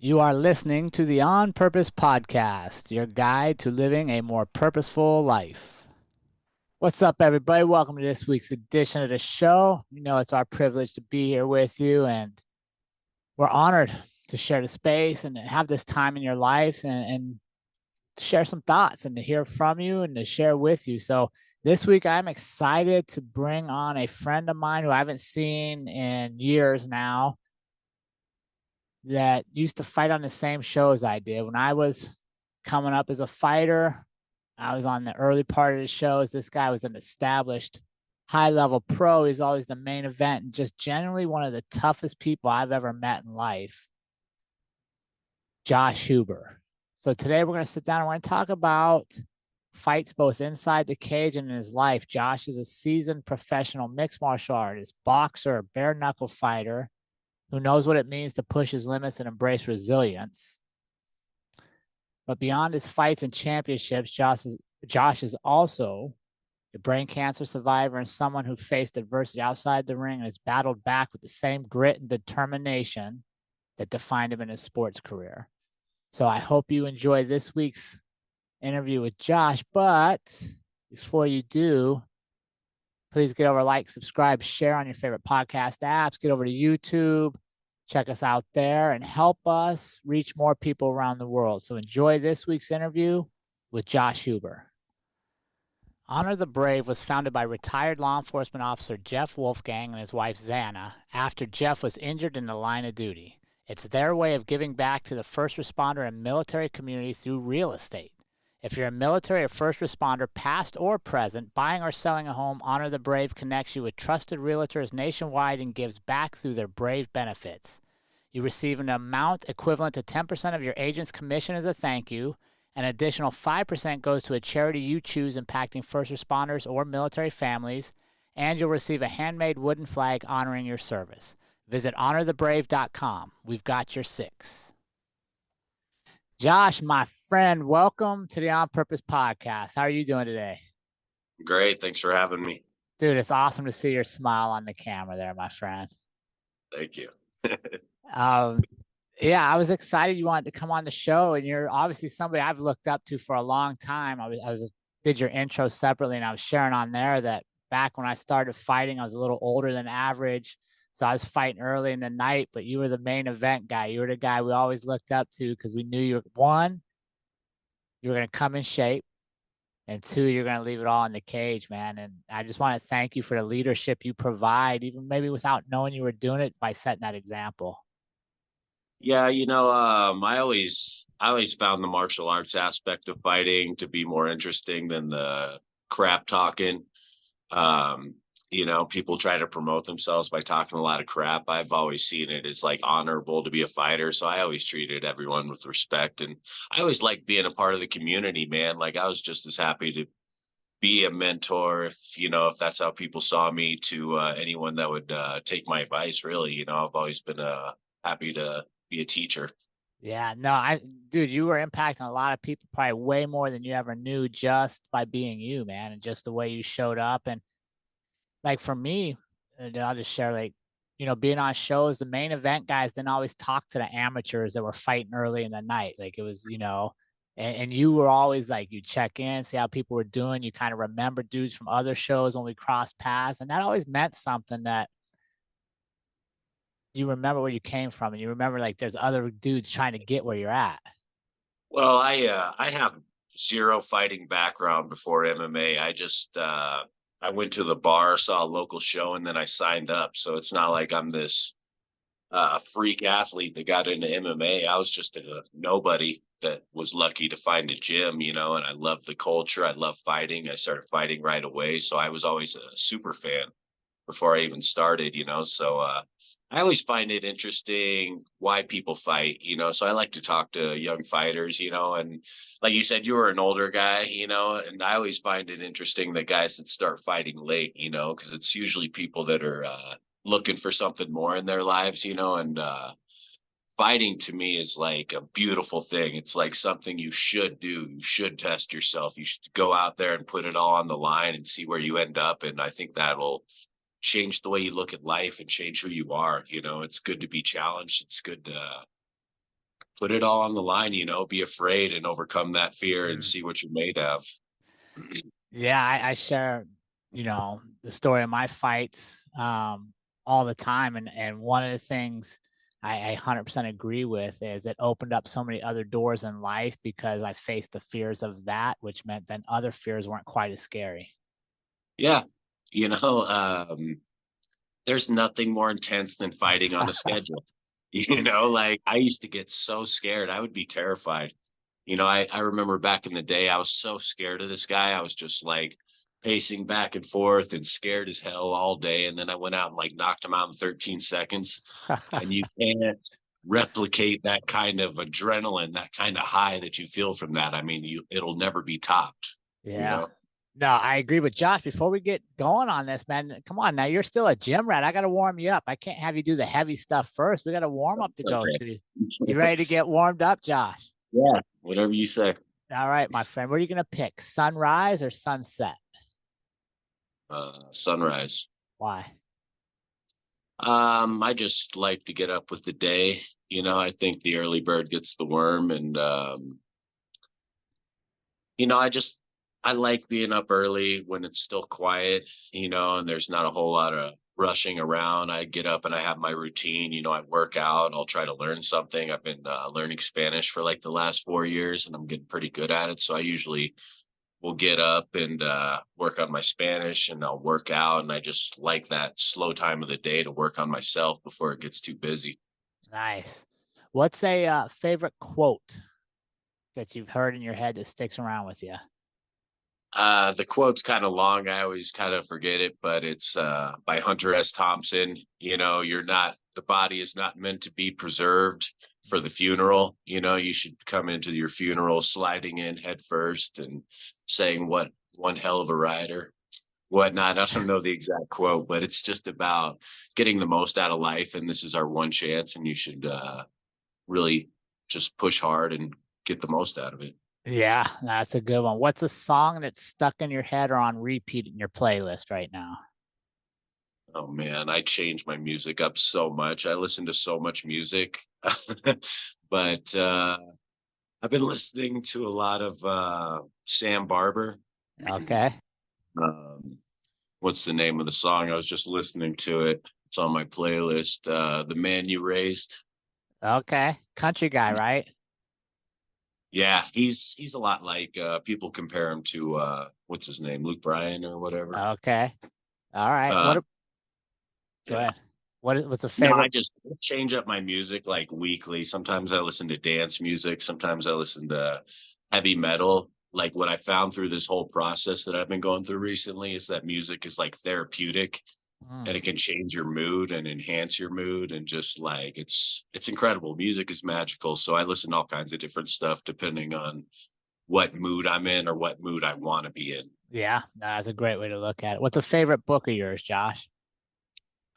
You are listening to the On Purpose Podcast, your guide to living a more purposeful life. What's up, everybody? Welcome to this week's edition of the show. You know, it's our privilege to be here with you, and we're honored to share the space and have this time in your lives and share some thoughts and to hear from you and to share with you. So this week, I'm excited to bring on a friend of mine who I haven't seen in years now, that used to fight on the same show as I did. When I was coming up as a fighter, I was on the early part of the shows. This guy was an established high-level pro. He's always the main event and just generally one of the toughest people I've ever met in life, Josh Huber. So today we're going to sit down and we're going to talk about fights both inside the cage and in his life. Josh is a seasoned professional mixed martial artist, boxer, bare knuckle fighter, who knows what it means to push his limits and embrace resilience. But beyond his fights and championships, Josh is also a brain cancer survivor and someone who faced adversity outside the ring and has battled back with the same grit and determination that defined him in his sports career. So I hope you enjoy this week's interview with Josh. But before you do, please get over, like, subscribe, share on your favorite podcast apps. Get over to YouTube, check us out there, and help us reach more people around the world. So enjoy this week's interview with Josh Huber. Honor the Brave was founded by retired law enforcement officer Jeff Wolfgang and his wife Xana after Jeff was injured in the line of duty. It's their way of giving back to the first responder and military community through real estate. If you're a military or first responder, past or present, buying or selling a home, Honor the Brave connects you with trusted realtors nationwide and gives back through their Brave benefits. You receive an amount equivalent to 10% of your agent's commission as a thank you. An additional 5% goes to a charity you choose impacting first responders or military families, and you'll receive a handmade wooden flag honoring your service. Visit honorthebrave.com. We've got your six. Josh, my friend, welcome to the On Purpose Podcast. How are you doing today? Great. Thanks for having me. Dude, it's awesome to see your smile on the camera there, my friend. Thank you. Yeah, I was excited you wanted to come on the show, and you're obviously somebody I've looked up to for a long time. I did your intro separately, and I was sharing on there that back when I started fighting, I was a little older than average. So I was fighting early in the night, but you were the main event guy. You were the guy we always looked up to because we knew you were, one, you were going to come in shape, and two, you're going to leave it all in the cage, man. And I just want to thank you for the leadership you provide, even maybe without knowing you were doing it, by setting that example. Yeah, I always found the martial arts aspect of fighting to be more interesting than the crap talking. Um, People try to promote themselves by talking a lot of crap. I've always seen it as like honorable to be a fighter, so I always treated everyone with respect, and I always liked being a part of the community, man. Like I was just as happy to be a mentor if that's how people saw me to anyone that would take my advice. Really, I've always been happy to be a teacher. Yeah, no, dude, you were impacting a lot of people, probably way more than you ever knew, just by being you, man, and just the way you showed up. And like for me, and I'll just share, like, being on shows, the main event guys didn't always talk to the amateurs that were fighting early in the night. Like it was, and you were always like, you check in, see how people were doing. You kind of remember dudes from other shows when we crossed paths. And that always meant something, that you remember where you came from and you remember like there's other dudes trying to get where you're at. Well, I have zero fighting background before MMA. I went to the bar, saw a local show, and then I signed up. So it's not like I'm this freak athlete that got into MMA. I was just a nobody that was lucky to find a gym, and I loved the culture. I love fighting. I started fighting right away. So I was always a super fan before I even started, So I always find it interesting why people fight, So I like to talk to young fighters, and like you said, you were an older guy, and I always find it interesting that guys that start fighting late, because it's usually people that are looking for something more in their lives, and fighting to me is like a beautiful thing. It's like something you should do. You should test yourself. You should go out there and put it all on the line and see where you end up. And I think that'll change the way you look at life and change who you are. It's good to be challenged. It's good to put it all on the line, be afraid and overcome that fear and Mm. see what you're made of. Yeah, I share, the story of my fights all the time. And one of the things I 100% agree with is it opened up so many other doors in life because I faced the fears of that, which meant then other fears weren't quite as scary. Yeah. You know, there's nothing more intense than fighting on a schedule. Like I used to get so scared. I would be terrified. I remember back in the day, I was so scared of this guy. I was just like pacing back and forth and scared as hell all day. And then I went out and like knocked him out in 13 seconds. And you can't replicate that kind of adrenaline, that kind of high that you feel from that. I mean, it'll never be topped, you Yeah. know? No, I agree with Josh. Before we get going on this, man, come on now. You're still a gym rat. I got to warm you up. I can't have you do the heavy stuff first. We got a warm up to go through. You ready to get warmed up, Josh? Yeah, whatever you say. All right, my friend. What are you going to pick? Sunrise or sunset? Sunrise. Why? I just like to get up with the day. I think the early bird gets the worm, and you know, I just I like being up early when it's still quiet, and there's not a whole lot of rushing around. I get up and I have my routine. I work out. I'll try to learn something. I've been learning Spanish for like the last 4 years, and I'm getting pretty good at it. So I usually will get up and work on my Spanish, and I'll work out. And I just like that slow time of the day to work on myself before it gets too busy. Nice. What's a favorite quote that you've heard in your head that sticks around with you? The quote's kind of long. I always kind of forget it, but it's by Hunter S. Thompson. The body is not meant to be preserved for the funeral. You should come into your funeral sliding in head first and saying, "What one hell of a rider," whatnot. I don't know the exact quote, but it's just about getting the most out of life. And this is our one chance, and you should really just push hard and get the most out of it. Yeah, that's a good one. What's a song that's stuck in your head or on repeat in your playlist right now? Oh man, I change my music up so much. I listen to so much music. But I've been listening to a lot of Sam Barber. Okay. Um, what's the name of the song? I was just listening to it. It's on my playlist. The Man You Raised. Okay. Country guy, right? Yeah, he's a lot like people compare him to what's his name, Luke Bryan or whatever. Okay. All right. Uh, Go yeah. ahead. What's a No, I favorite? just change up my music like weekly. Sometimes I listen to dance music. Sometimes I listen to heavy metal. Like what I found through this whole process that I've been going through recently is that music is like therapeutic and Mm, it can change your mood and enhance your mood and just like it's incredible. Music is magical. So I listen to all kinds of different stuff depending on what mood I'm in or what mood I want to be in. yeah, that's a great way to look at it. What's a favorite book of yours, Josh?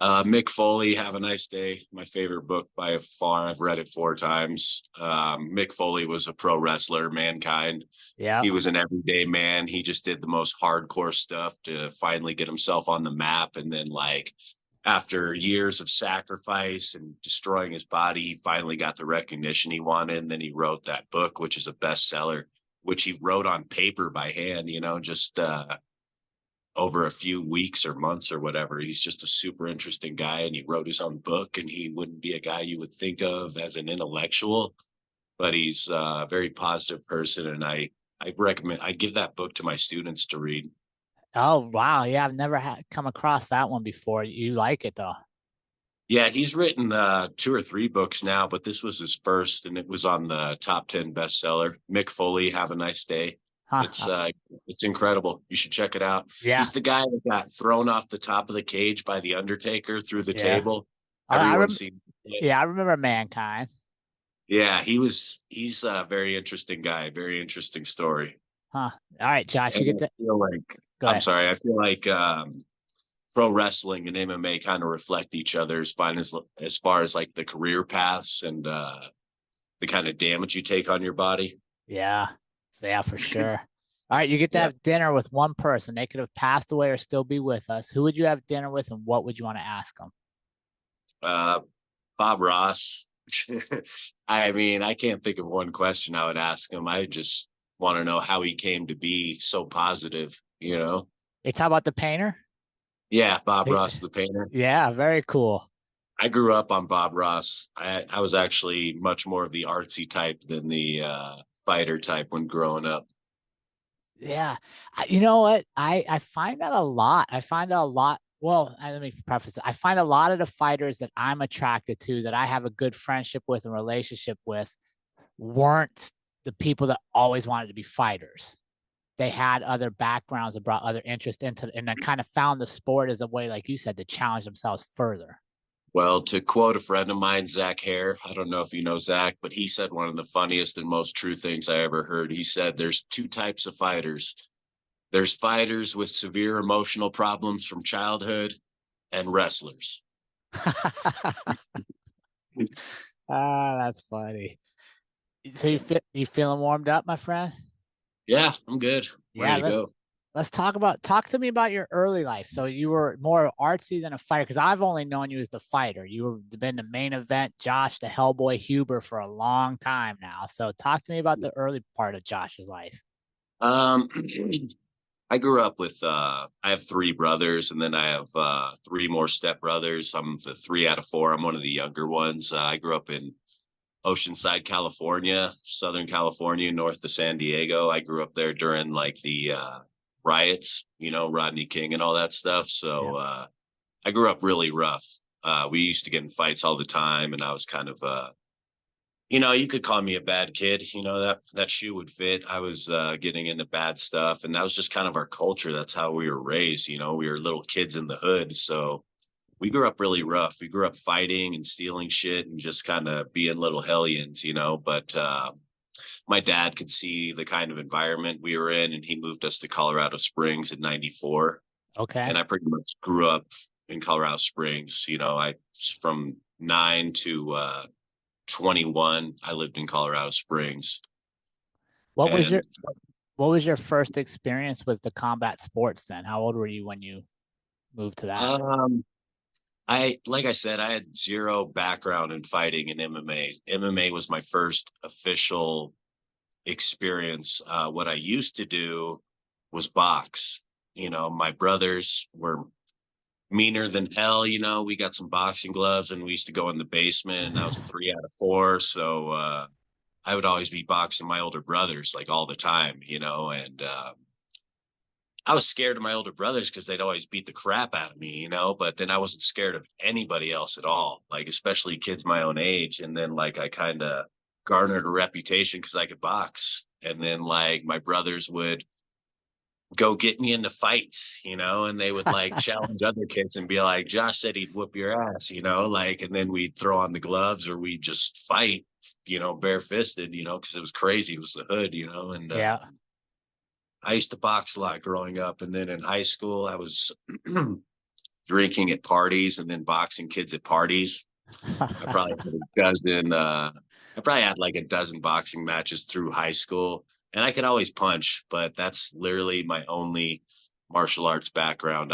Mick Foley, Have a Nice Day. My favorite book by far. I've read it 4 times. Mick Foley was a pro wrestler, Mankind. Yeah. He was an everyday man. He just did the most hardcore stuff to finally get himself on the map. And then, like, after years of sacrifice and destroying his body, he finally got the recognition he wanted. And then he wrote that book, which is a bestseller, which he wrote on paper by hand, just over a few weeks or months or whatever. He's just a super interesting guy, and he wrote his own book, and he wouldn't be a guy you would think of as an intellectual, but he's a very positive person. And I give that book to my students to read. Oh, wow. Yeah, I've never come across that one before. You like it though. Yeah, he's written 2 or 3 books now, but this was his first, and it was on the top 10 bestseller. Mick Foley, Have a Nice Day. Huh. It's uh, it's incredible. You should check it out. Yeah. He's the guy that got thrown off the top of the cage by the Undertaker through the Yeah. table. I Everyone's rem- seen it. yeah, I remember Mankind. Yeah, he's a very interesting guy, very interesting story. Huh. All right, Josh, you And get that. Go I'm ahead. sorry, I feel like pro wrestling and MMA kind of reflect each other as far as like the career paths and the kind of damage you take on your body. Yeah. Yeah, for sure. All right, you get to Yeah. have dinner with one person. They could have passed away or still be with us. Who would you have dinner with and what would you want to ask them? Uh, Bob Ross, I mean, I can't think of one question I would ask him. I just want to know how he came to be so positive, you know? You talk about the painter? Yeah, Bob He- Ross, the painter. Yeah, very cool. I grew up on Bob Ross. I was actually much more of the artsy type than the fighter type when growing up. Yeah. You know what? I find that a lot. I find that a lot. Well, let me preface it. I find a lot of the fighters that I'm attracted to, that I have a good friendship with and relationship with, weren't the people that always wanted to be fighters. They had other backgrounds and brought other interest into it, and then kind of found the sport as a way, like you said, to challenge themselves further. Well, to quote a friend of mine, Zach Hare, I don't know if you know Zach, but he said one of the funniest and most true things I ever heard. He said there's two types of fighters. There's fighters with severe emotional problems from childhood and wrestlers. That's funny. So you feeling warmed up, my friend? Yeah, I'm good. Yeah, Ready to go. let's talk to me about your early life. So you were more artsy than a fighter, because I've only known you as the fighter. You were been the main event, Josh, the Hellboy Huber, for a long time now. So talk to me about the early part of Josh's life. Um, I grew up with I have three brothers and then I have three more step brothers. I'm the three out of four. I'm one of the younger ones. I grew up in Oceanside, California, Southern California, north of San Diego. I grew up there during like the riots, you know, Rodney King and all that stuff. Yeah. So I grew up really rough. We used to get in fights all the time, and I was kind of you know, you could call me a bad kid. You know, that shoe would fit. I was getting into bad stuff, and that was just kind of our culture. That's how we were raised. You know, we were little kids in the hood, so we grew up really rough. We grew up fighting and stealing shit and just kind of being little hellions, you know. But my dad could see the kind of environment we were in, and he moved us to Colorado Springs in '94. Okay. And I pretty much grew up in Colorado Springs. You know, I from 9 to 21, I lived in Colorado Springs. What was your And what was your first experience with the combat sports then? How old were you when you moved to that? um, like I said, I had zero background in fighting in MMA. MMA was my first official experience. What I used to do was box. You know, my brothers were meaner than hell. You know, we got some boxing gloves and we used to go in the basement, and I was three out of four. So I would always be boxing my older brothers like all the time, you know, and I was scared of my older brothers because they'd always beat the crap out of me, you know, but then I wasn't scared of anybody else at all, like especially kids my own age. And then like I kind of garnered a reputation because I could box. And then like my brothers would go get me into fights, you know, and they would like challenge other kids and be like, Josh said he'd whoop your ass, you know, like, and then we'd throw on the gloves or we'd just fight, you know, barefisted, you know, because it was crazy. It was the hood, you know, and Yeah. I used to box a lot growing up. And then in high school, I was drinking at parties and then boxing kids at parties. I probably had a dozen, I probably had like a dozen boxing matches through high school. And I could always punch, but that's literally my only martial arts background.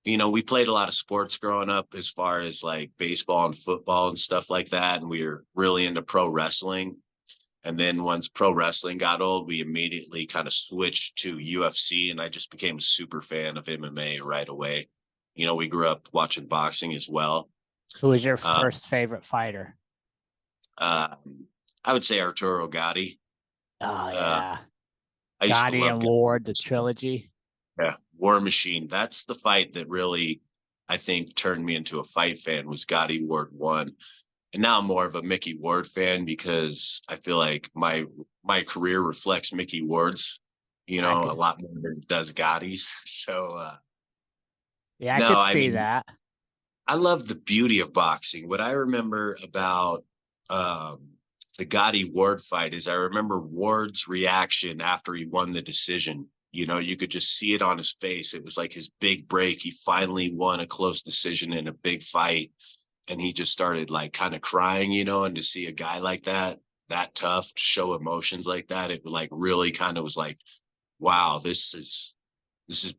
You know, we played a lot of sports growing up as far as like baseball and football and stuff like that. And we were really into pro wrestling. And then once pro wrestling got old, we immediately kind of switched to UFC, and I just became a super fan of MMA right away. You know, we grew up watching boxing as well. Who was your Uh, first favorite fighter? I would say Arturo Gatti. Oh Uh, yeah. I used to Gotti love and Gatti. Ward, the trilogy. Yeah, War Machine. That's the fight that really, I think, turned me into a fight fan. Was Gatti Ward one, and now I'm more of a Mickey Ward fan because I feel like my career reflects Mickey Ward's, you I know, a could lot more than it does Gotti's. So yeah, I no, could I see mean, that. I love the beauty of boxing. What I remember about um, the Gotti Ward fight is I remember Ward's reaction after he won the decision. You know, you could just see it on his face. It was like his big break. He finally won a close decision in a big fight. And he just started like kind of crying, you know, and to see a guy like that, that tough, to show emotions like that, it like really kind of was like, wow, this is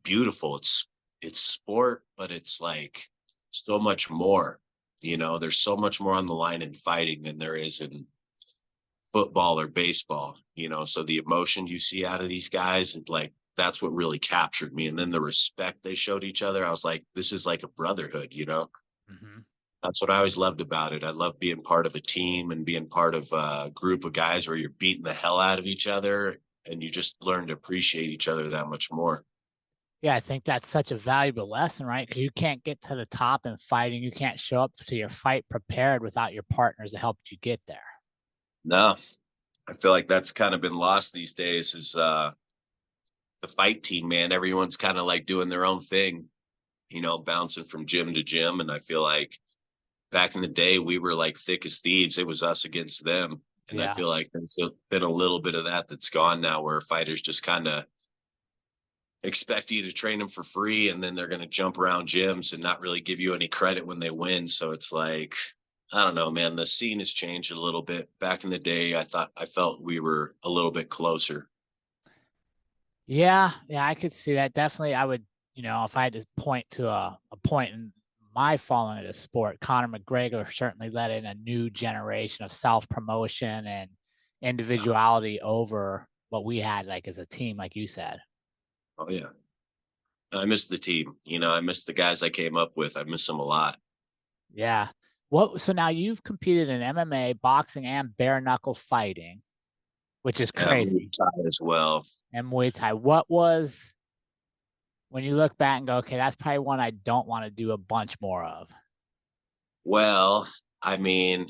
beautiful. It's sport, but it's like so much more. There's so much more on the line in fighting than there is in football or baseball, so the emotion you see out of these guys, and like, that's what really captured me. And then the respect they showed each other, I was like, this is like a brotherhood. Mm-hmm. That's what I always loved about it. I love being part of a team and being part of a group of guys where you're beating the hell out of each other and you just learn to appreciate each other that much more. Yeah, I think that's such a valuable lesson, right? Because you can't get to the top in fighting. You can't show up to your fight prepared without your partners that helped you get there. No, I feel like that's kind of been lost these days is the fight team, man. Everyone's kind of like doing their own thing, bouncing from gym to gym. And I feel like back in the day, we were like thick as thieves. It was us against them. And I Yeah. feel like there's been a little bit of that that's gone now, where fighters just kind of expect you to train them for free, and then they're going to jump around gyms and not really give you any credit when they win. So it's like, I don't know, man, the scene has changed a little bit. Back in the day, I felt we were a little bit closer. Yeah, yeah, I could see that. Definitely, I would, if I had to point to a point in my following of the sport, Conor McGregor certainly led in a new generation of self-promotion and individuality over what we had like as a team, like you said. Oh yeah, I miss the team. I miss the guys I came up with. I miss them a lot. Yeah. So now you've competed in MMA, boxing, and bare knuckle fighting, which is Yeah, Muay crazy, Thai as well. and Muay Thai. What was when you look back and go, okay, that's probably one I don't want to do a bunch more of. Well, I mean,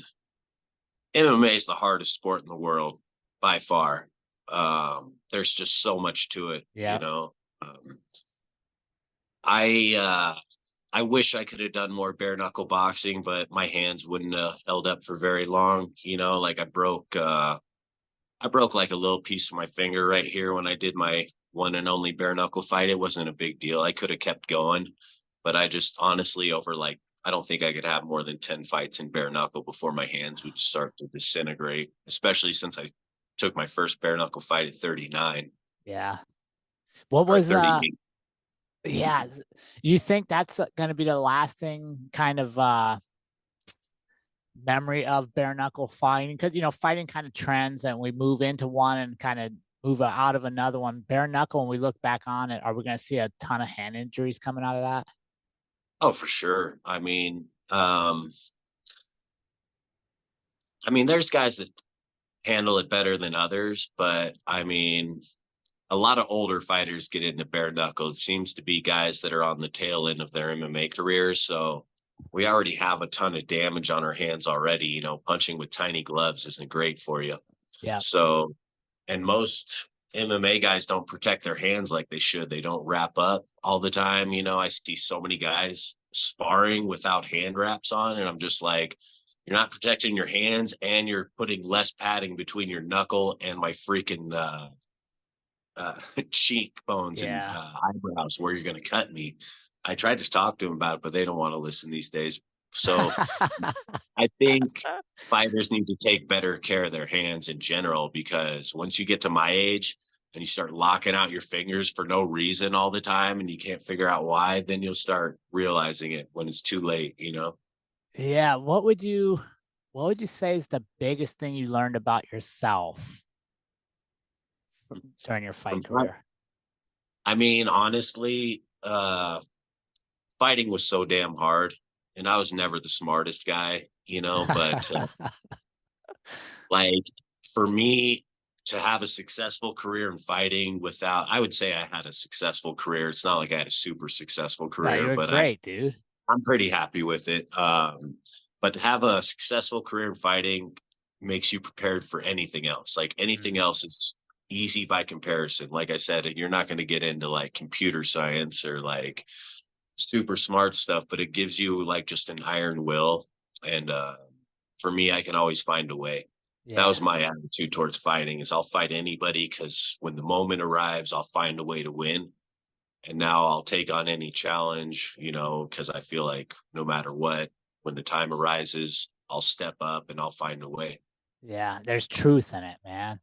MMA is the hardest sport in the world by far. There's just so much to it, Yeah. Um, I wish I could have done more bare knuckle boxing, but my hands wouldn't have held up for very long. Like I broke like a little piece of my finger right here when I did my one and only bare knuckle fight. It wasn't a big deal. I could have kept going, but I just honestly over like I don't think I could have more than 10 fights in bare knuckle before my hands would start to disintegrate, especially since I took my first bare knuckle fight at 39 Yeah. What or was 38. yeah, you think that's going to be the lasting kind of memory of bare knuckle fighting? Because fighting kind of trends and we move into one and kind of move out of another one. Bare knuckle, when we look back on it, are we going to see a ton of hand injuries coming out of that? Oh, for sure. I mean, there's guys that handle it better than others, but I mean, a lot of older fighters get into bare knuckle. It seems to be guys that are on the tail end of their MMA careers. So we already have a ton of damage on our hands already. Punching with tiny gloves isn't great for you. Yeah. So, and most MMA guys don't protect their hands like they should. They don't wrap up all the time. I see so many guys sparring without hand wraps on, and I'm just like, you're not protecting your hands and you're putting less padding between your knuckle and my freaking cheekbones and Yeah. eyebrows where you're going to cut me. I tried to talk to them about it, but they don't want to listen these days. So I think fighters need to take better care of their hands in general, because once you get to my age and you start locking out your fingers for no reason all the time and you can't figure out why, then you'll start realizing it when it's too late. Yeah. What would you say is the biggest thing you learned about yourself during your From fight career? I mean, honestly, fighting was so damn hard, and I was never the smartest guy, but like for me to have a successful career in fighting without, I would say I had a successful career. It's not like I had a super successful No, career, you're but great, dude. I'm pretty happy with it. But to have a successful career in fighting makes you prepared for anything else. Like anything Mhm. else is easy by comparison. Like I said, you're not going to get into like computer science or like super smart stuff, but it gives you like just an iron will. And for me, I can always find a way. That was Yeah. my attitude towards fighting is I'll fight anybody because when the moment arrives, I'll find a way to win. And now I'll take on any challenge, because I feel like no matter what, when the time arises, I'll step up and I'll find a way. Yeah. There's truth in it, man.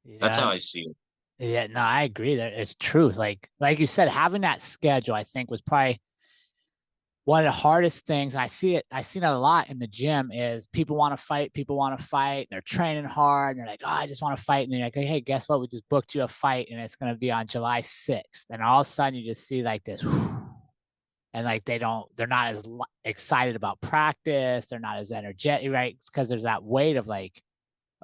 That's how Yeah. I see it. Yeah. No, I agree that it's truth. Like you said, having that schedule, I think was probably one of the hardest things, I seen it a lot in the gym, is people want to fight, they're training hard, and they're like, oh, I just want to fight. And they're like, hey, guess what? We just booked you a fight and it's going to be on July 6th. And all of a sudden you just see like this, and like they're not as excited about practice. They're not as energetic, right? Because there's that weight of like,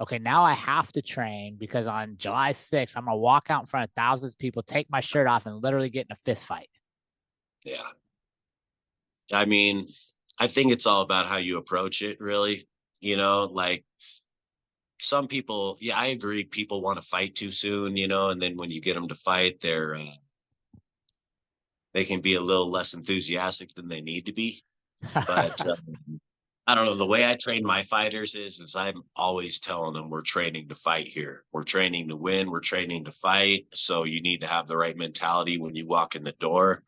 okay, now I have to train because on July 6th, I'm going to walk out in front of thousands of people, take my shirt off, and literally get in a fist fight. Yeah. I mean, I think it's all about how you approach it, really. Like some people, yeah, I agree. People want to fight too soon, and then when you get them to fight, they can be a little less enthusiastic than they need to be. But I don't know. The way I train my fighters is I'm always telling them we're training to fight here. We're training to win. We're training to fight. So you need to have the right mentality when you walk in the door.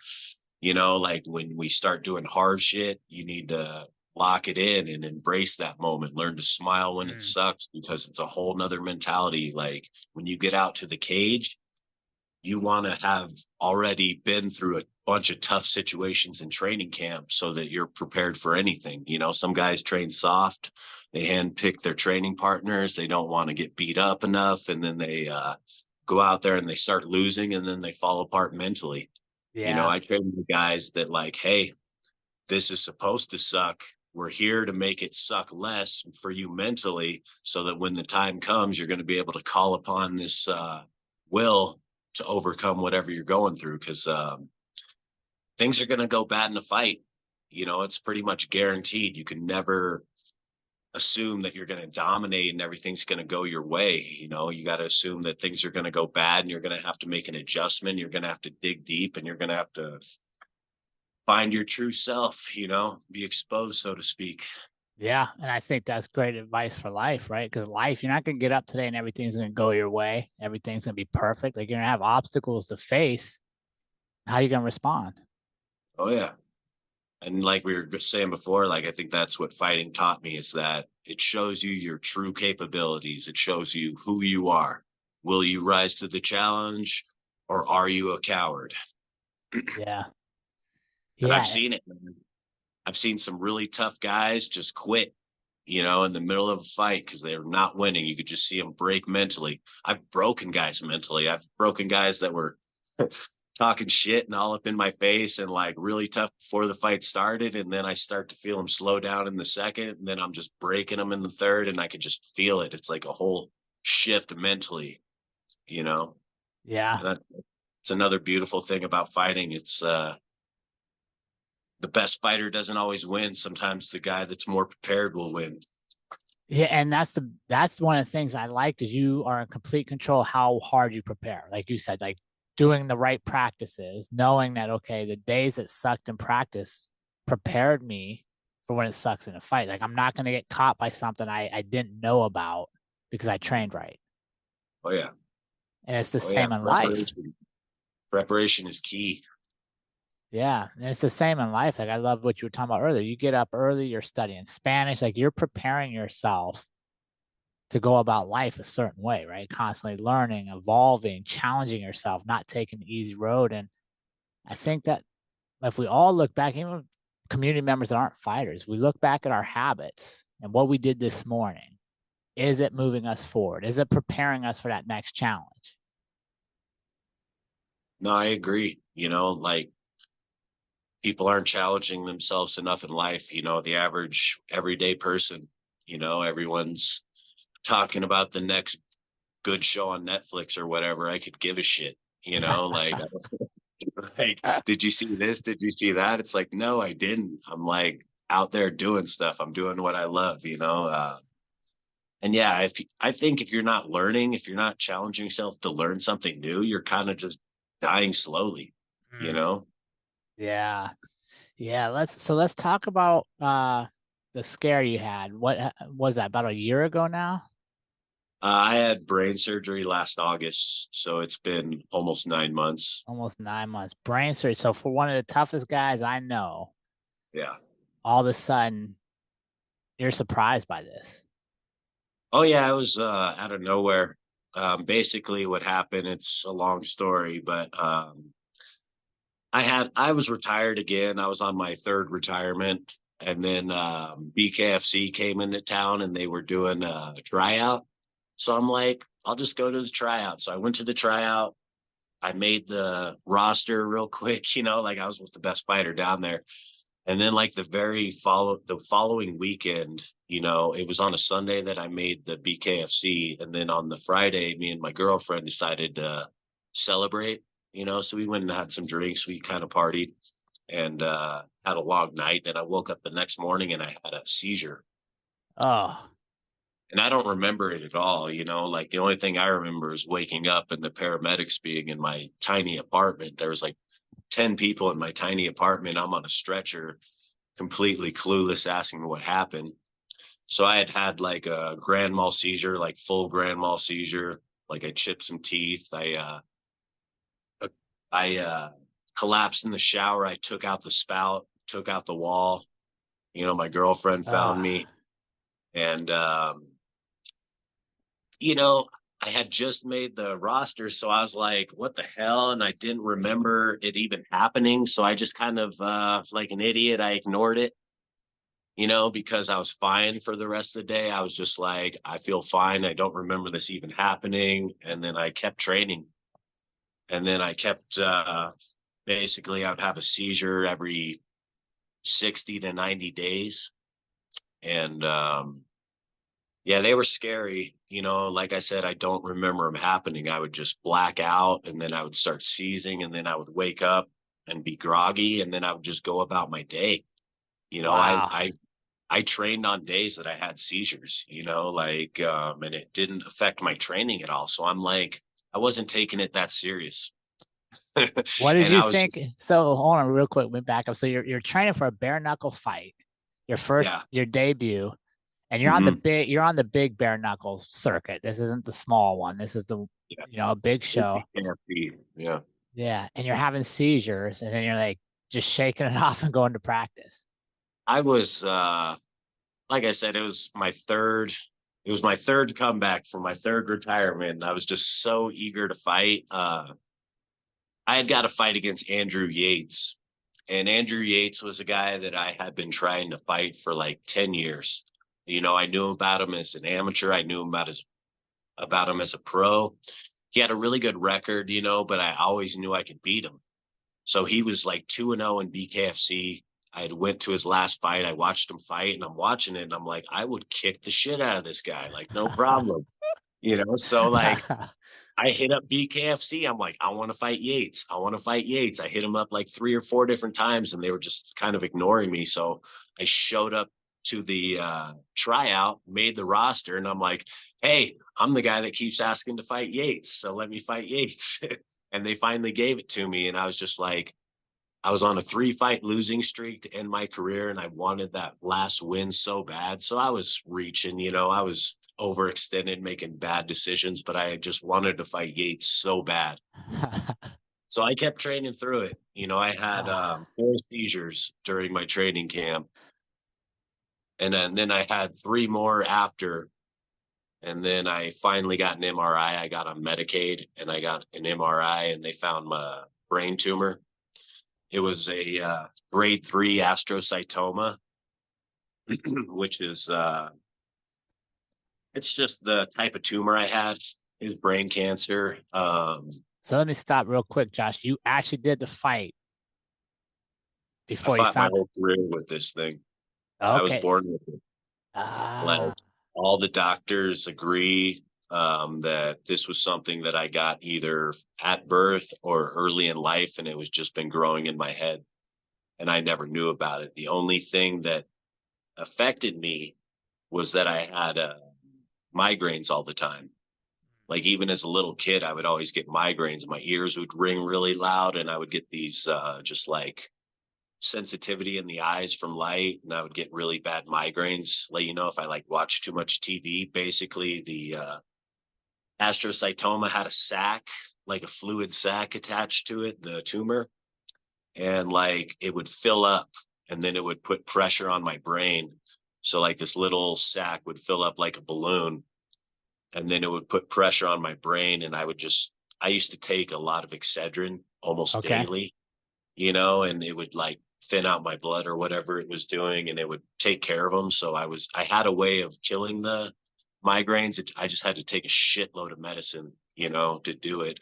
Like when we start doing hard shit, you need to lock it in and embrace that moment. Learn to smile when it sucks, because it's a whole nother mentality. Like when you get out to the cage, you want to have already been through a bunch of tough situations in training camp so that you're prepared for anything. Some guys train soft, they handpick their training partners, they don't want to get beat up enough, and then they go out there and they start losing, and then they fall apart mentally. Yeah. I train the guys that like, hey, this is supposed to suck. We're here to make it suck less for you mentally, so that when the time comes, you're going to be able to call upon this will to overcome whatever you're going through. Because things are going to go bad in a fight. It's pretty much guaranteed. You can never assume that you're going to dominate and everything's going to go your way. You got to assume that things are going to go bad, and you're going to have to make an adjustment. You're going to have to dig deep, and you're going to have to find your true self, be exposed, so to speak. Yeah. And I think that's great advice for life, right? Because life, you're not going to get up today and everything's going to go your way. Everything's going to be perfect. Like you're going to have obstacles to face. How are you going to respond? Oh, yeah. And like we were just saying before, like I think that's what fighting taught me, is that it shows you your true capabilities. It shows you who you are. Will you rise to the challenge, or are you a coward? Yeah. And I've Yeah. seen it, man. I've seen some really tough guys just quit, in the middle of a fight because they're not winning. You could just see them break mentally. I've broken guys mentally. I've broken guys that were talking shit and all up in my face and like really tough before the fight started. And then I start to feel them slow down in the second. And then I'm just breaking them in the third, and I could just feel it. It's like a whole shift mentally, you know? Yeah. And it's another beautiful thing about fighting. It's, the best fighter doesn't always win. Sometimes the guy that's more prepared will win. Yeah, and that's one of the things I liked, is you are in complete control how hard you prepare. Like you said, like doing the right practices, knowing that okay, the days that sucked in practice prepared me for when it sucks in a fight. Like I'm not gonna get caught by something I didn't know about because I trained right. Oh yeah. And it's the Oh yeah. same in life. Preparation is key. Yeah. And it's the same in life. Like I love what you were talking about earlier. You get up early, you're studying Spanish, like you're preparing yourself to go about life a certain way, right? Constantly learning, evolving, challenging yourself, not taking the easy road. And I think that if we all look back, even community members that aren't fighters, we look back at our habits and what we did this morning. Is it moving us forward? Is it preparing us for that next challenge? No, I agree. Like people aren't challenging themselves enough in life. The average everyday person, everyone's talking about the next good show on Netflix or whatever. I could give a shit, like, like, did you see this? Did you see that? It's like, no, I didn't. I'm like out there doing stuff. I'm doing what I love, and yeah, I think if you're not learning, if you're not challenging yourself to learn something new, you're kind of just dying slowly, you Mm, know? yeah. Yeah. Let's talk about the scare you had. What was that, about a year ago now? I had brain surgery last August, so it's been almost 9 months. Almost 9 months. Brain surgery. So for one of the toughest guys I know, Yeah. all of a sudden you're surprised by this. Oh yeah, I was out of nowhere. Basically what happened, it's a long story, but I was retired again. I was on my third retirement. And then BKFC came into town and they were doing a tryout. So I'm like, I'll just go to the tryout. So I went to the tryout. I made the roster real quick, like I was with the best fighter down there. And then like the following weekend, it was on a Sunday that I made the BKFC. And then on the Friday, me and my girlfriend decided to celebrate, so we went and had some drinks. We kind of partied and had a long night. Then I woke up the next morning and I had a seizure. Oh, And I don't remember it at all, like the only thing I remember is waking up and the paramedics being in my tiny apartment. There was like 10 people in my tiny apartment. I'm on a stretcher, completely clueless, asking what happened. So I had like a grand mal seizure, like full grand mal seizure. Like I chipped some teeth. I collapsed in the shower. I took out the spout, took out the wall. My girlfriend found uh, me, and you know, I had just made the roster, so I was like, "What the hell?" And I didn't remember it even happening. So I just kind of, like an idiot, I ignored it. Because I was fine for the rest of the day. I was just like, I feel fine. I don't remember this even happening. And then I kept training. And then I kept, basically, I would have a seizure every 60 to 90 days. And yeah, they were scary. Like I said, I don't remember them happening. I would just black out and then I would start seizing and then I would wake up and be groggy and then I would just go about my day. You know, I, wow. I I trained on days that I had seizures, like, and it didn't affect my training at all. So I'm like, I wasn't taking it that serious. What did And you I was think? just, So hold on real quick, we back up. So you're training for a bare knuckle fight, yeah. your debut, and Hmm. you're on the big bare knuckle circuit. This isn't the small one. This is the Yeah. a big show. Yeah. Yeah. And you're having seizures and then you're like just shaking it off and going to practice. I was, like I said, it was my third comeback from my third retirement. I was just so eager to fight. I had got a fight against Andrew Yates, and Andrew Yates was a guy that I had been trying to fight for like 10 years. I knew about him as an amateur. I knew about him as a pro. He had a really good record, but I always knew I could beat him. So he was like 2-0 in BKFC. I had went to his last fight. I watched him fight and I'm watching it and I'm like, I would kick the shit out of this guy. Like, no problem. So like I hit up BKFC. I'm like, I want to fight Yates. I want to fight Yates. I hit him up like 3 or 4 different times and they were just kind of ignoring me. So I showed up to the tryout, made the roster, and I'm like, hey, I'm the guy that keeps asking to fight Yates. So let me fight Yates. And they finally gave it to me. And I was just like, I was on a 3 fight losing streak to end my career, and I wanted that last win so bad. So I was reaching, I was overextended, making bad decisions, but I just wanted to fight Yates so bad. So I kept training through it. I had 4 seizures during my training camp, and then I had 3 more after. And then I finally got an MRI. I got on Medicaid, and I got an MRI, and they found my brain tumor. It was a grade 3 astrocytoma, which is it's just the type of tumor I had is brain cancer. So let me stop real quick, Josh. You actually did the fight I before you fought my found whole career with this thing. I was okay. born with it. Like Ah, all the doctors agree that this was something that I got either at birth or early in life, and it was just been growing in my head, and I never knew about it. The only thing that affected me was that I had migraines all the time. Like even as a little kid, I would always get migraines. My ears would ring really loud, and I would get these just like sensitivity in the eyes from light, and I would get really bad migraines. Like if I like watch too much TV, basically the astrocytoma had a sac, like a fluid sac attached to it, the tumor, and like it would fill up, and then it would put pressure on my brain. So like this little sac would fill up like a balloon and then it would put pressure on my brain and I used to take a lot of Excedrin almost okay. daily, and it would like thin out my blood or whatever it was doing, and it would take care of them. So I had a way of killing the migraines. I just had to take a shitload of medicine, to do it.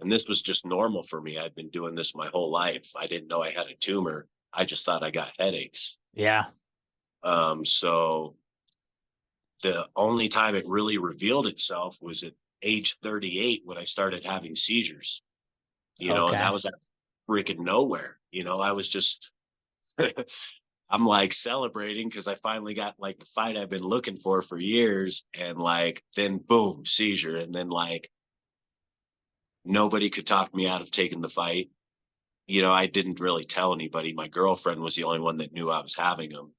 And this was just normal for me. I'd been doing this my whole life. I didn't know I had a tumor. I just thought I got headaches. Yeah. So the only time it really revealed itself was at age 38 when I started having seizures, and that Okay. was at freaking nowhere. I was just, I'm like celebrating because I finally got like the fight I've been looking for years. And like, then boom, seizure. And then like, nobody could talk me out of taking the fight. I didn't really tell anybody. My girlfriend was the only one that knew I was having them.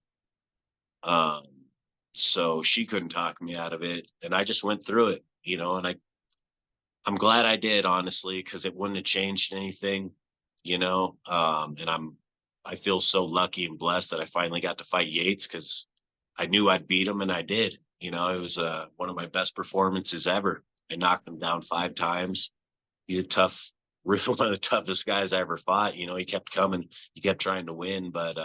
Um, so she couldn't talk me out of it. And I just went through it, and I'm glad I did, honestly, because it wouldn't have changed anything, and I feel so lucky and blessed that I finally got to fight Yates because I knew I'd beat him, and I did. It was one of my best performances ever. I knocked him down 5 times. He's a tough, one of the toughest guys I ever fought. He kept coming, he kept trying to win, but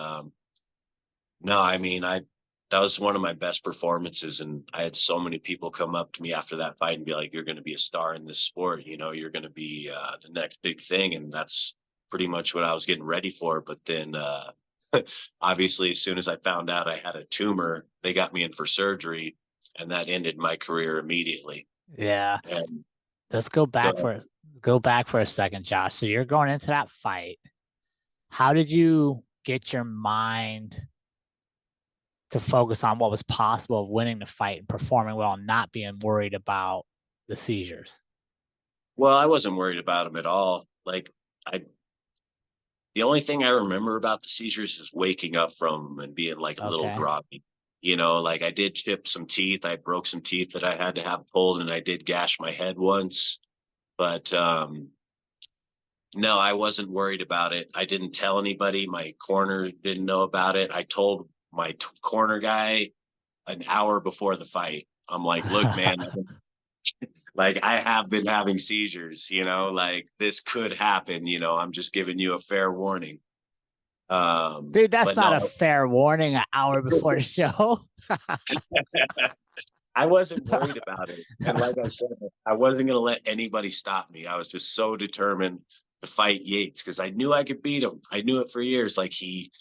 no, I mean, that was one of my best performances, and I had so many people come up to me after that fight and be like, "You're going to be a star in this sport. You're going to be the next big thing." And that's pretty much what I was getting ready for. But then, obviously, as soon as I found out I had a tumor, they got me in for surgery, and that ended my career immediately. Yeah. And Let's go back uh, for a second, Josh. So you're going into that fight. How did you get your mind to focus on what was possible of winning the fight and performing well and not being worried about the seizures? well, I wasn't worried about them at all. Like I The only thing I remember about the seizures is waking up from them and being like a little Okay. groggy. Like I did chip some teeth. I broke some teeth that I had to have pulled, and I did gash my head once. But no, I wasn't worried about it. I didn't tell anybody. My corner didn't know about it. I told my corner guy an hour before the fight. I'm like, look, man, like I have been having seizures, like this could happen, I'm just giving you a fair warning. Dude, that's But not a no, fair warning an hour before the show. I wasn't worried about it. And like I said, I wasn't going to let anybody stop me. I was just so determined to fight Yates because I knew I could beat him. I knew it for years. Like he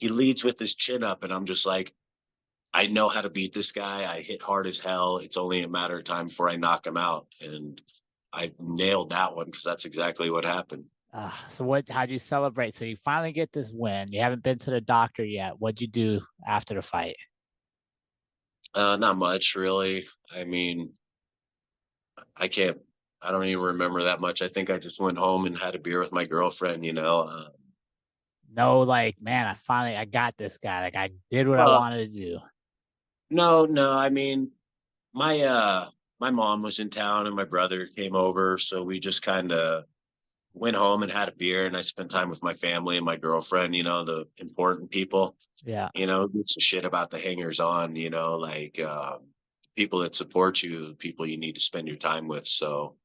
leads with his chin up, and I'm just like, I know how to beat this guy. I hit hard as hell. It's only a matter of time before I knock him out. And I nailed that one because that's exactly what happened. How'd you celebrate? So you finally get this win. You haven't been to the doctor yet. What'd you do after the fight? Not much, really. I mean, I can't, I don't even remember that much. I think I just went home and had a beer with my girlfriend. No, like, man, I got this guy. Like, I did what I Well, wanted to do. no, no. I mean, my mom was in town and my brother came over, so we just kind of went home and had a beer, and I spent time with my family and my girlfriend, the important people, Yeah. gives a shit about the hangers on, like people that support you, the people you need to spend your time with. So,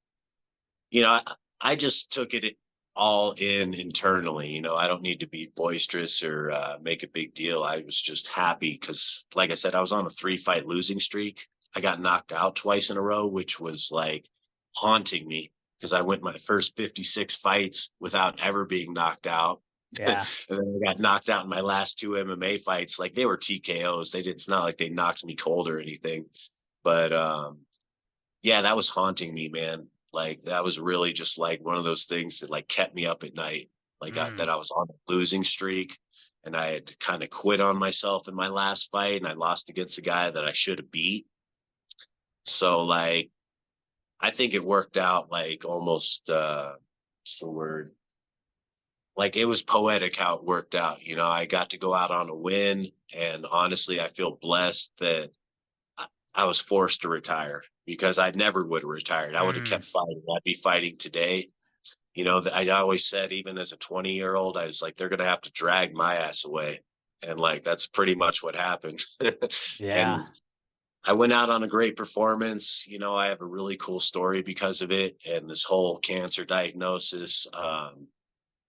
I just took it all in internally. I don't need to be boisterous or make a big deal. I was just happy because, like I said, I was on a 3-fight losing streak. I got knocked out twice in a row, which was like haunting me because I went my first 56 fights without ever being knocked out. And Yeah. then I got knocked out in my last 2 MMA fights. Like they were TKOs. It's not like they knocked me cold or anything. But yeah, that was haunting me, man. Like that was really just like one of those things that like kept me up at night. Like Mm. that I was on a losing streak, and I had kind of quit on myself in my last fight, and I lost against a guy that I should have beat. So like I think it worked out like almost what's the word? Like it was poetic how it worked out. I got to go out on a win, and honestly, I feel blessed that I was forced to retire because I never would have retired. I would have Mm. kept fighting. I'd be fighting today. I always said, even as a 20-year-old, I was like, they're going to have to drag my ass away. And like, that's pretty much what happened. Yeah. And I went out on a great performance. I have a really cool story because of it and this whole cancer diagnosis.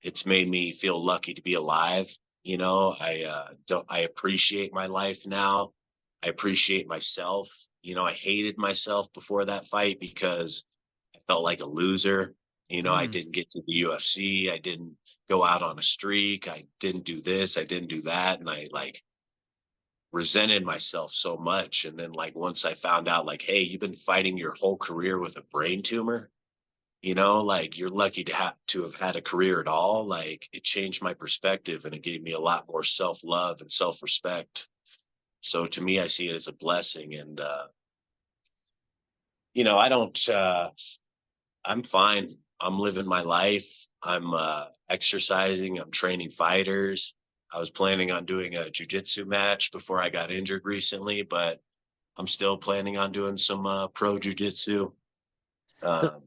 It's made me feel lucky to be alive. I appreciate my life now. I appreciate myself. I hated myself before that fight because I felt like a loser. I Mm. didn't get to the UFC. I didn't go out on a streak. I didn't do this. I didn't do that. And I like resented myself so much. And then like once I found out like, hey, you've been fighting your whole career with a brain tumor, like you're lucky to have had a career at all. Like it changed my perspective and it gave me a lot more self-love and self-respect. So to me, I see it as a blessing. And I don't I'm fine. I'm living my life. I'm exercising. I'm training fighters. I was planning on doing a jujitsu match before I got injured recently, but I'm still planning on doing some pro jujitsu. So Um,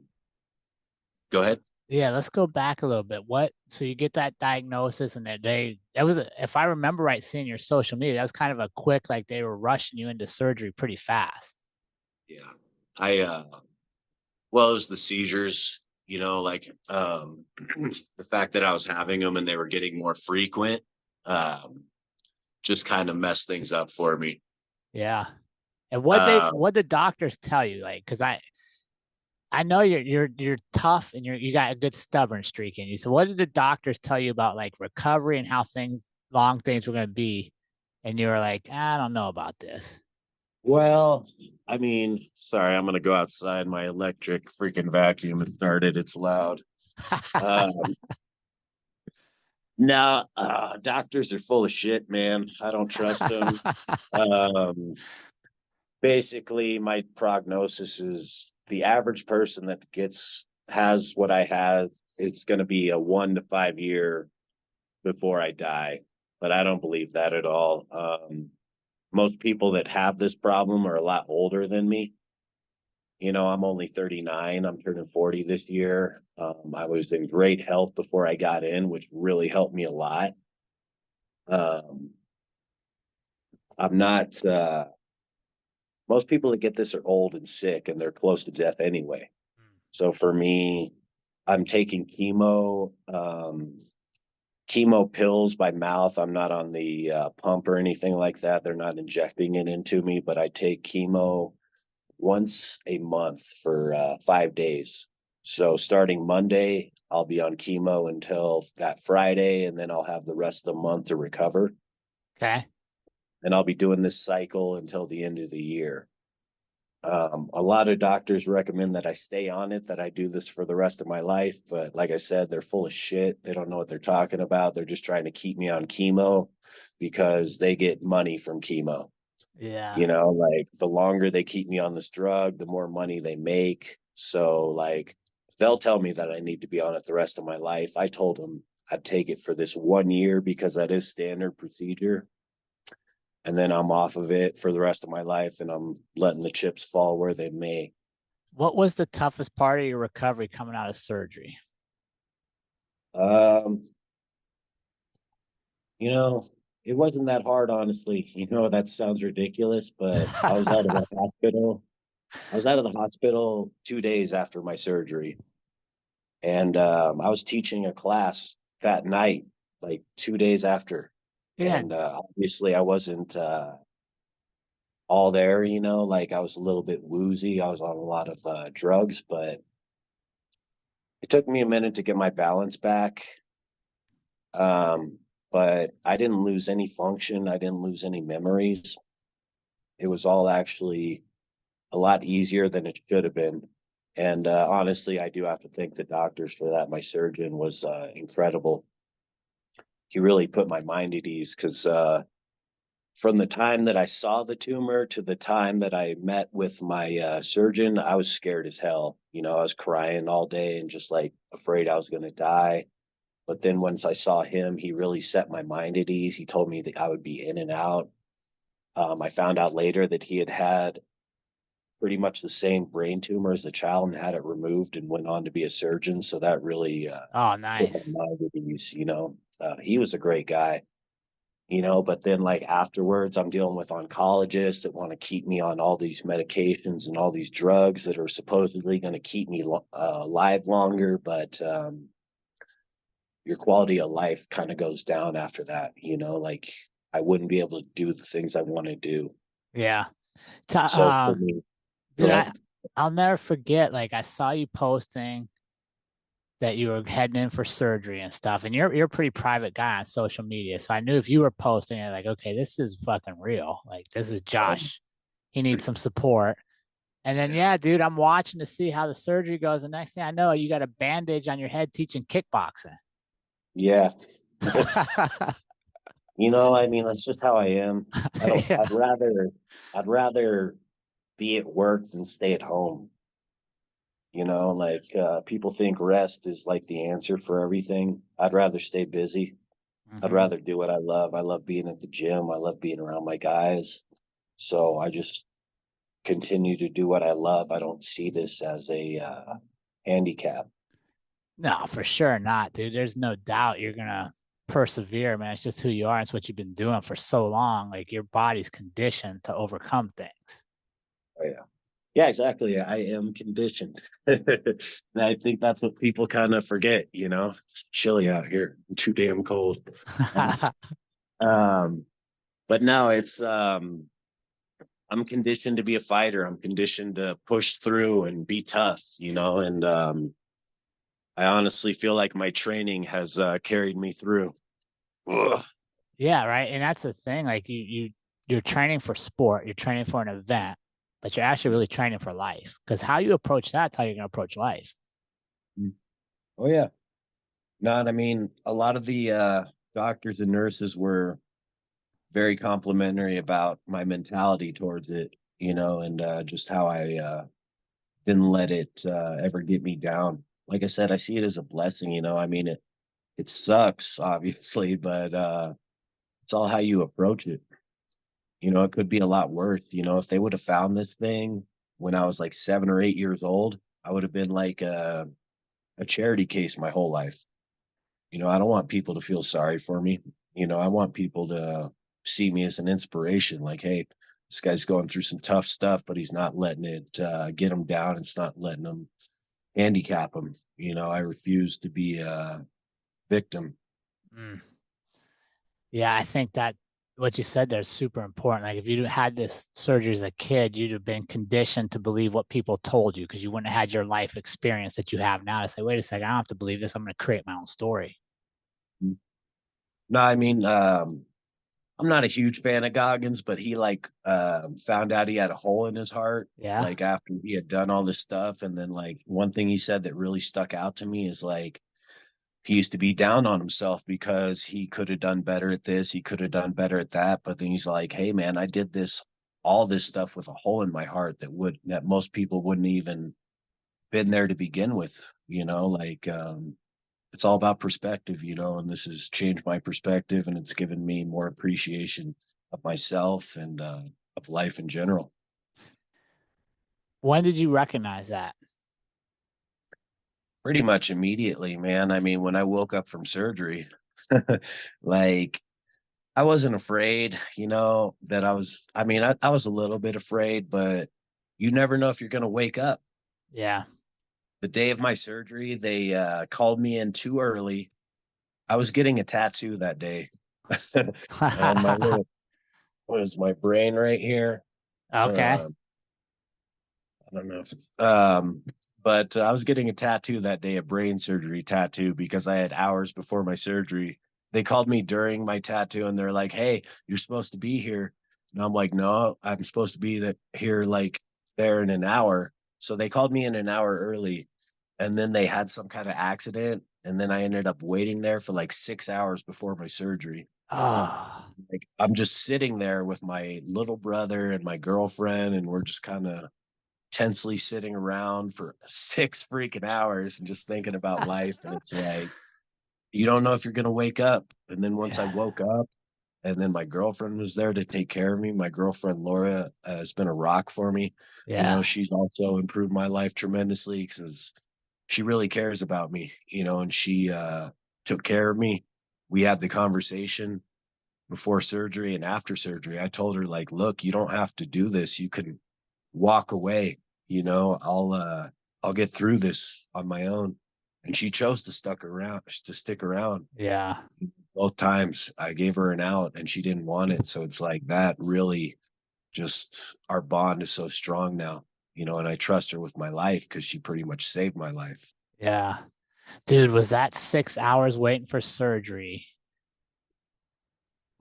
Go ahead. yeah, let's go back a little bit. So you get that diagnosis and that was, if I remember right, seeing your social media, that was kind of a quick, like they were rushing you into surgery pretty fast. Yeah. I Well, it was the seizures, like the fact that I was having them and they were getting more frequent, um, just kind of messed things up for me. Yeah. And Uh, what the doctors tell you? Like, cause I know you're tough and you got a good stubborn streak in you. So what did the doctors tell you about like recovery and how long things were going to be? And you were like, I don't know about this. well, I mean, sorry, I'm gonna go outside. My electric freaking vacuum has started. It's loud. Um, no, doctors are full of shit, man. I don't trust them. Um, Basically, my prognosis is the average person that has what I have, it's going to be a 1 to 5 year before I die. But I don't believe that at all. Most people that have this problem are a lot older than me. I'm only 39. I'm turning 40 this year. I was in great health before I got in, which really helped me a lot. Um, I'm not, most people that get this are old and sick and they're close to death anyway. So for me, I'm taking chemo pills by mouth. I'm not on the pump or anything like that. They're not injecting it into me, but I take chemo once a month for 5 days. So starting Monday, I'll be on chemo until that Friday, and then I'll have the rest of the month to recover. Okay. And I'll be doing this cycle until the end of the year. A lot of doctors recommend that I stay on it, that I do this for the rest of my life. But like I said, they're full of shit. They don't know what they're talking about. They're just trying to keep me on chemo because they get money from chemo. Yeah. Like the longer they keep me on this drug, the more money they make. So, like, they'll tell me that I need to be on it the rest of my life. I told them I'd take it for this 1 year because that is standard procedure, and then I'm off of it for the rest of my life and I'm letting the chips fall where they may. What was the toughest part of your recovery coming out of surgery? Um, you know, it wasn't that hard, honestly. That sounds ridiculous, but I was out of the hospital. I was out of the hospital 2 days after my surgery. And I was teaching a class that night, like 2 days after. Yeah. And obviously I wasn't all there, like I was a little bit woozy. I was on a lot of drugs, but it took me a minute to get my balance back. Um, but I didn't lose any function. I didn't lose any memories. It was all actually a lot easier than it should have been. And honestly, I do have to thank the doctors for that. My surgeon was incredible. He really put my mind at ease because from the time that I saw the tumor to the time that I met with my surgeon, I was scared as hell. I was crying all day and just like afraid I was going to die. But then once I saw him, he really set my mind at ease. He told me that I would be in and out. I found out later that he had had pretty much the same brain tumor as the child and had it removed and went on to be a surgeon. So that really Oh, put my nice. mind at ease. He was a great guy. But then like afterwards, I'm dealing with oncologists that want to keep me on all these medications and all these drugs that are supposedly going to keep me alive longer. But your quality of life kind of goes down after that, like I wouldn't be able to do the things I want to do. Yeah. So for me, go Dude, ahead. I'll never forget. Like I saw you posting that you were heading in for surgery and stuff, and you're a pretty private guy on social media. So I knew if you were posting it, like, okay, this is fucking real. Like this is Josh. He needs some support. And then yeah, dude, I'm watching to see how the surgery goes. The next thing I know, you got a bandage on your head teaching kickboxing. Yeah. I mean, that's just how I am. I don't, Yeah. I'd rather be at work than stay at home. People think rest is like the answer for everything. I'd rather stay busy. I'd Mm-hmm. rather do what I love. I love being at the gym. I love being around my guys. So I just continue to do what I love. I don't see this as a handicap. No, for sure not, dude. There's no doubt you're gonna persevere, man. It's just who you are. It's what you've been doing for so long. Like your body's conditioned to overcome things. Oh, yeah. Yeah, exactly. I am conditioned. And I think that's what people kind of forget, It's chilly out here, too damn cold. Um, but no, I'm conditioned to be a fighter. I'm conditioned to push through and be tough, and I honestly feel like my training has carried me through. Ugh. Yeah, right. And that's the thing. Like you're training for sport, you're training for an event, but you're actually really training for life. Because how you approach that's how you're gonna approach life. Oh yeah. Not, I mean, a lot of the doctors and nurses were very complimentary about my mentality towards it, and just how I didn't let it ever get me down. Like I said, I see it as a blessing, I mean, it sucks, obviously, but it's all how you approach it. It could be a lot worse. If they would have found this thing when I was like 7 or 8 years old, I would have been like a charity case my whole life. I don't want people to feel sorry for me. I want people to see me as an inspiration. Like, hey, this guy's going through some tough stuff, but he's not letting it get him down. It's not letting him handicap him. I refuse to be a victim. Mm. Yeah, I think that what you said there is super important. Like if you had this surgery as a kid, you'd have been conditioned to believe what people told you because you wouldn't have had your life experience that you have now to say, wait a second, I don't have to believe this. I'm going to create my own story. No, I mean, I'm not a huge fan of Goggins, but he like found out he had a hole in his heart, Yeah. like after he had done all this stuff. And then like one thing he said that really stuck out to me is like he used to be down on himself because he could have done better at this, he could have done better at that. But then he's like, hey man, I did all this stuff with a hole in my heart that most people wouldn't even been there to begin with, it's all about perspective, and this has changed my perspective and it's given me more appreciation of myself and of life in general. When did you recognize that? Pretty much immediately, man. I mean, when I woke up from surgery, like I wasn't afraid, that I mean, I was a little bit afraid, but you never know if you're going to wake up. Yeah. The day of my surgery, they called me in too early. I was getting a tattoo that day. And my little was my brain right here. Okay. Uh, I don't know if it's but I was getting a tattoo that day, a brain surgery tattoo, because I had hours before my surgery. They called me during my tattoo and they're like, "Hey, you're supposed to be here." And I'm like, "No, I'm supposed to be here like there in an hour." So they called me in an hour early, and then they had some kind of accident, and then I ended up waiting there for like 6 hours before my surgery. Oh, Like I'm just sitting there with my little brother and my girlfriend, and we're just kind of tensely sitting around for 6 freaking hours and just thinking about life. And it's like, you don't know if you're going to wake up. And then once I yeah. woke up, and then my girlfriend was there to take care of me. My girlfriend, Laura, has been a rock for me. Yeah. She's also improved my life tremendously because she really cares about me, and she took care of me. We had the conversation before surgery and after surgery. I told her, like, look, you don't have to do this. You can walk away. I'll get through this on my own. and she chose to stick around. Yeah. Both times I gave her an out and she didn't want it. So it's like that really just our bond is so strong now, and I trust her with my life because she pretty much saved my life. Yeah. Dude, was that 6 hours waiting for surgery?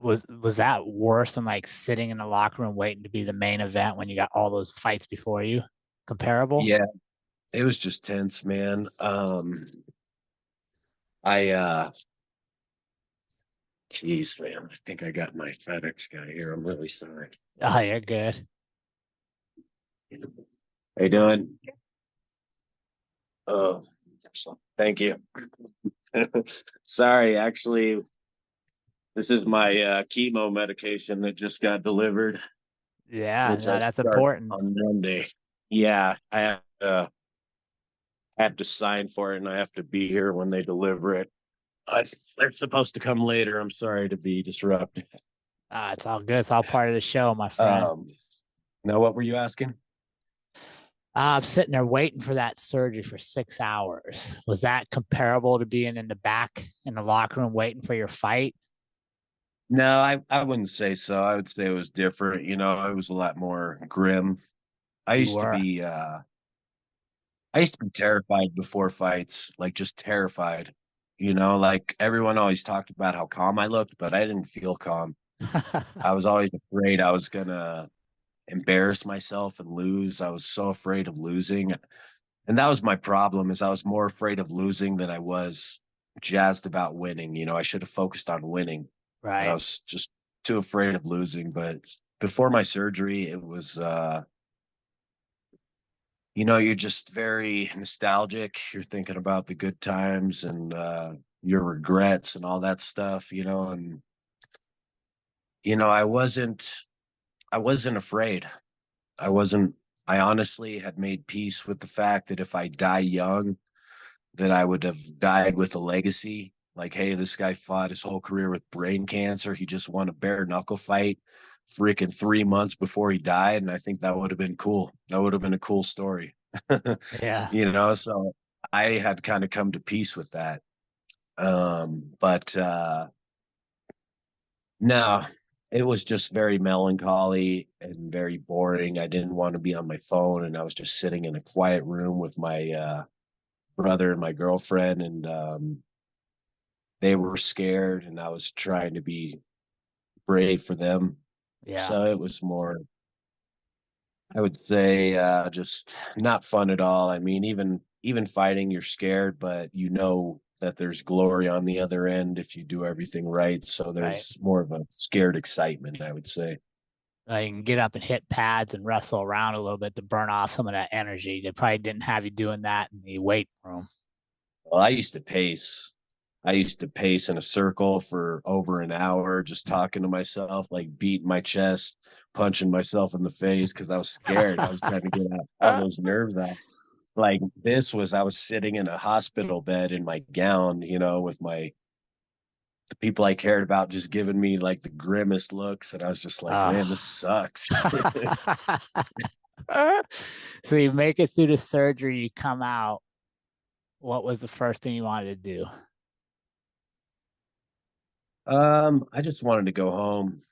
Was that worse than like sitting in the locker room waiting to be the main event when you got all those fights before you? Comparable? Yeah, it was just tense, man. I Jeez, man, I think I got my FedEx guy here. I'm really sorry. Oh, you're good. How you doing? Oh, thank you. Sorry, actually, this is my chemo medication that just got delivered, Yeah, which no, I that's start important. on Monday. Yeah, I have to sign for it, and I have to be here when they deliver it. They're supposed to come later. I'm sorry to be disrupted. It's all good. It's all part of the show, my friend. Um, Now, what were you asking? I'm sitting there waiting for that surgery for 6 hours. Was that comparable to being in the back in the locker room waiting for your fight? No, I wouldn't say so. I would say it was different. It was a lot more grim. I You used to were. be uh I used to be terrified before fights, like just terrified. Like everyone always talked about how calm I looked, but I didn't feel calm. I was always afraid I was gonna embarrass myself and lose. I was so afraid of losing. And that was my problem is I was more afraid of losing than I was jazzed about winning. I should have focused on winning, but I Right. was just too afraid of losing. But before my surgery, it was you're just very nostalgic. You're thinking about the good times and your regrets and all that stuff, and I wasn't afraid. I wasn't I honestly had made peace with the fact that if I die young, that I would have died with a legacy. Like, hey, this guy fought his whole career with brain cancer. He just won a bare knuckle fight freaking 3 months before he died. And I think that would have been cool. That would have been a cool story. Yeah. So I had kind of come to peace with that. But No, it was just very melancholy and very boring. I didn't want to be on my phone, and I was just sitting in a quiet room with my brother and my girlfriend, and they were scared, and I was trying to be brave for them. Yeah. So it was more, I would say, just not fun at all. I mean, even fighting, you're scared, but you know that there's glory on the other end if you do everything right. So Right. there's more of a scared excitement, I would say. You can get up and hit pads and wrestle around a little bit to burn off some of that energy. They probably didn't have you doing that in the weight room. Well, I used to pace. I used to pace in a circle for over an hour, just talking to myself, like beating my chest, punching myself in the face because I was scared. I was trying to get out all those nerves out. Like I was sitting in a hospital bed in my gown, with the people I cared about just giving me like the grimmest looks. And I was just like, man, this Oh. sucks. So you make it through the surgery, you come out. What was the first thing you wanted to do? I just wanted to go home.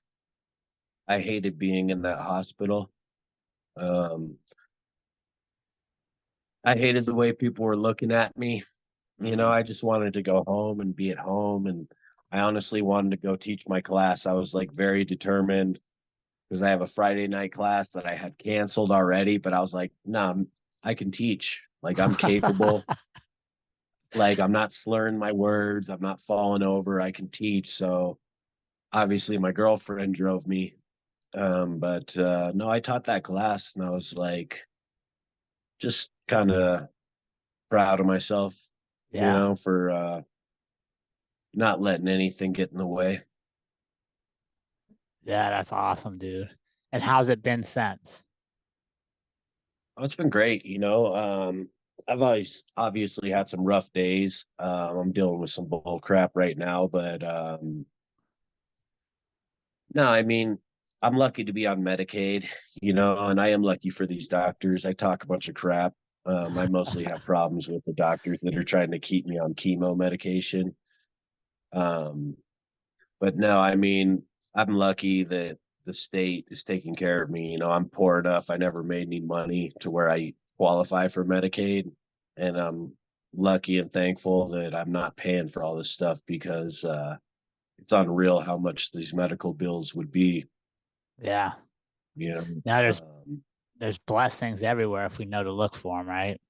I hated being in that hospital. Um, I hated the way people were looking at me. Mm-hmm. I just wanted to go home and be at home. And I honestly wanted to go teach my class. I was like very determined because I have a Friday night class that I had canceled already, but I was like, no, I can teach. Like I'm capable. Like I'm not slurring my words. I'm not falling over. I can teach. So obviously my girlfriend drove me. But no, I taught that class and I was like just kind of proud of myself, Yeah. for not letting anything get in the way. Yeah, that's awesome, dude. And how's it been since? Oh, it's been great. I've always obviously had some rough days. I'm dealing with some bull crap right now, but no, I mean, I'm lucky to be on Medicaid, and I am lucky for these doctors. I talk a bunch of crap. I mostly have problems with the doctors that are trying to keep me on chemo medication. Um, but no, I mean, I'm lucky that the state is taking care of me. I'm poor enough. I never made any money to where I qualify for Medicaid. And I'm lucky and thankful that I'm not paying for all this stuff because it's unreal how much these medical bills would be. Yeah. You know, Now um, there's blessings everywhere if we know to look for them, right?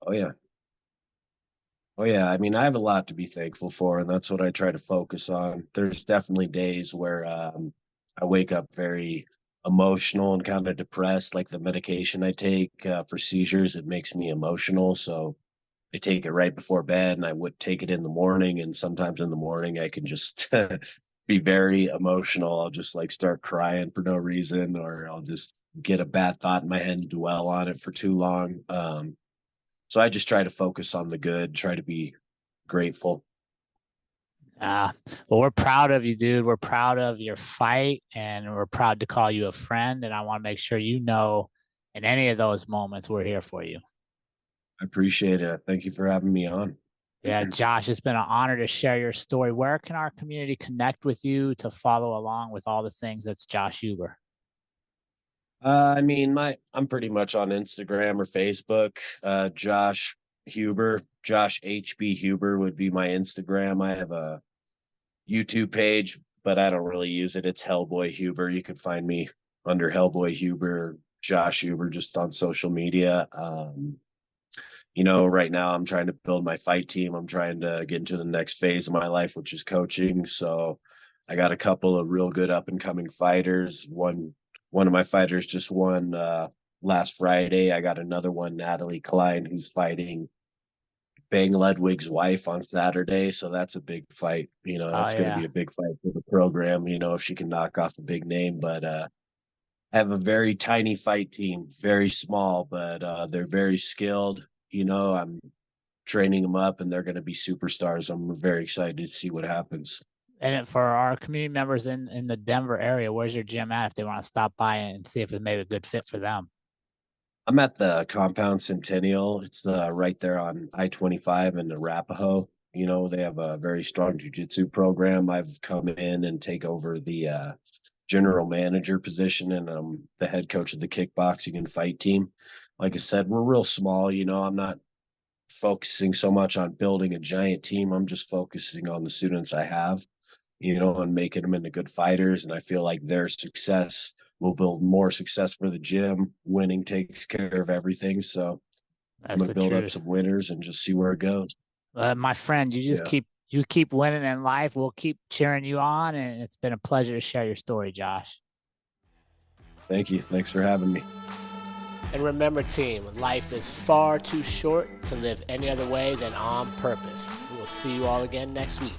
oh yeah, oh yeah. I mean, I have a lot to be thankful for, and that's what I try to focus on. There's definitely days where I wake up very emotional and kind of depressed, like the medication I take for seizures. It makes me emotional, so I take it right before bed, and I would take it in the morning. And sometimes in the morning, I can just be very emotional. I'll just like start crying for no reason, or I'll just get a bad thought in my head and dwell on it for too long. So I just try to focus on the good, try to be grateful. Uh, well, we're proud of you, dude. We're proud of your fight and we're proud to call you a friend. And I want to make sure you know in any of those moments, we're here for you. I appreciate it. Thank you for having me on. Yeah, Josh, it's been an honor to share your story. Where can our community connect with you to follow along with all the things that's Josh Huber? I mean, I'm pretty much on Instagram or Facebook. Josh Huber, Josh HB Huber would be my Instagram. I have a YouTube page, but I don't really use it. It's Hellboy Huber. You can find me under Hellboy Huber, Josh Huber, just on social media. Right now I'm trying to build my fight team. I'm trying to get into the next phase of my life, which is coaching. So I got a couple of real good up and coming fighters. One of my fighters just won last Friday. I got another one, Natalie Klein, who's fighting Bang Ludwig's wife on Saturday. So that's a big fight. Oh, That's going to be yeah. a big fight for the program, if she can knock off a big name. But I have a very tiny fight team, very small, but they're very skilled. I'm training them up and they're going to be superstars. I'm very excited to see what happens. And for our community members in the Denver area, where's your gym at if they want to stop by and see if it may be a good fit for them? I'm at the Compound Centennial. It's right there on I-25 in Arapahoe. They have a very strong jiu-jitsu program. I've come in and take over the general manager position, and I'm the head coach of the kickboxing and fight team. Like I said, we're real small. I'm not focusing so much on building a giant team. I'm just focusing on the students I have, and making them into good fighters. And I feel like their success will build more success for the gym. Winning takes care of everything. So I'm That's going to the build up truth. some winners and just see where it goes. My friend, Yeah. you keep winning in life. We'll keep cheering you on, and it's been a pleasure to share your story, Josh. Thank you. Thanks for having me. And remember, team, life is far too short to live any other way than on purpose. We will see you all again next week.